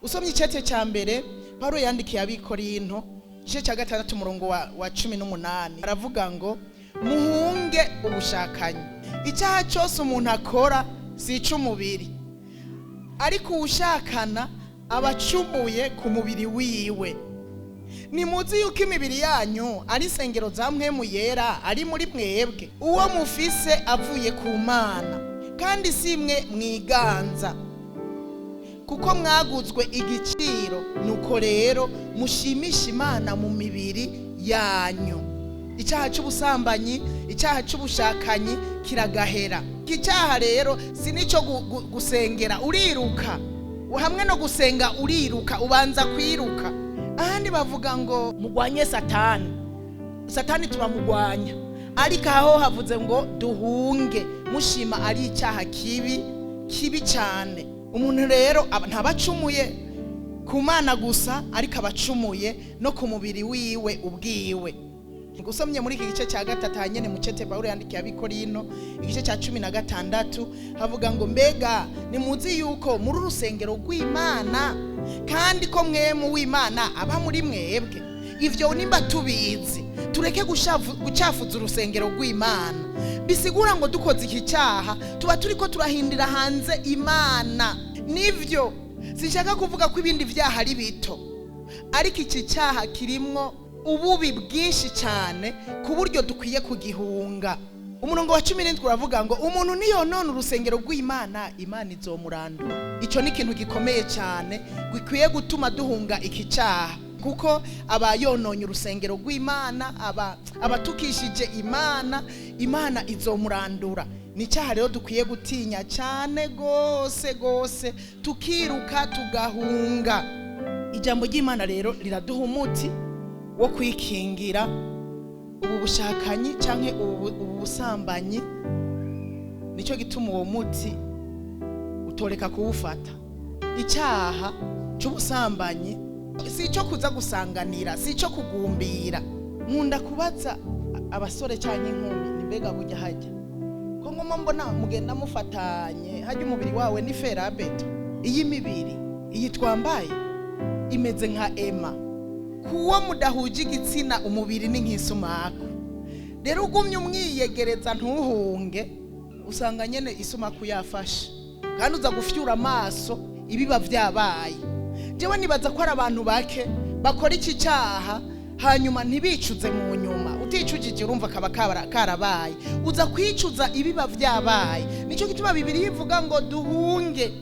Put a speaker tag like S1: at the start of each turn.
S1: usomye icete cya mbere Paulo yandikiye abikorinto igice cya 6 umurongo wa 18 aravuga ngo muhunge ubushakanyi. Icyaha cyose umuntu akora si ic'umubiri, ariko ushakana abacumuye ku mubiri wiwe. Nimuzi yuko imibiri yanyu ari insengero za mpwemu yera ari muri mwebwe, uwo mufise avuye ku Mana, kandi simwe mwiganza, kuko mwaguzwe igiciro. Nuko rero mushimisha Imana mu mibiri yanyu. Icyaha cy'ubusambanyi, icyaha cy'ubushakanyi kiragahera. Icyaha rero si nico gusengera uriruka, hamwe no gusenga uriruka, ubanza kwiruka. Ahandi bavuga ngo mugwanye satani, satani turamugwanya, ariko aho havuze ngo duhunge mushima ari icyaha kibi cyane. Umuntu rero ntabacumuye ku Mana gusa, ariko abacumuye no ku mubiri wiwe ubwiwe. Ngusomye muri iki gice cya 3 hanyene mu cete Paulo yandikiye abikorinto igice cya 16 havuga ngo mbega nimuzi yuko muri urusengero rw'Imana, kandi ko mwemu w'Imana aba muri mwebwe. Ivyo nimba tubizi, tureke gucafuza urusengero rw'Imana. Bisigura ngo dukoze iki cyaha tuba turiko turahindira hanze Imana. Nivyo sinshaka kuvuga ko ibindi vyaha ari bito, ariko iki cyaha kirimwo ububi bwinshi cyane ku buryo dukwiye kugihunga. Umurongo wa 17 uravuga ngo umuntu niyo none urusengero rw'Imana, Imana izomurandura. Ico ni ikintu gikomeye cyane gikwiye gutuma duhunga iki cyaha, kuko abayononye urusengero rw'Imana, abatukishije Imana izomurandura. Ni cyaha rero dukwiye gutinya cyane gose, tukiruka tugahunga. Ijambo ry'Imana rero riraduha umuti wo kwikingira ubu bushakanyi canke ubu busambanyi. Nico gituma uwo muti utoreka kuwufata. Icyaha cy'ubusambanyi si cyo kuza gusanganira, si cyo kugumbira. Nkunda kubaza abasore cyane inkumi, nimbega bujya hajya ko ngoma mbona mugenda mufatanye, hajya umubiri wawe ni ferabeto, iyi mibiri iyi twambaye imeze nka ema. Kuwa mudahuje igitsina umubiri ni nk'isumako. Rero ugumye umwiyegereza ntuhunge, usanga nyene isumako yafashe, kandi uza gufyura amaso ibiba vyabaye. Jewe nibaza ko ari abantu bake bakora iki cyaha hanyuma ntibicuze mu nyuma. Uticujije urumva kaba karabaye, uza kwicuza ibiba vyabaye. Nico gituma Bibiliya ivuga ngo duhunge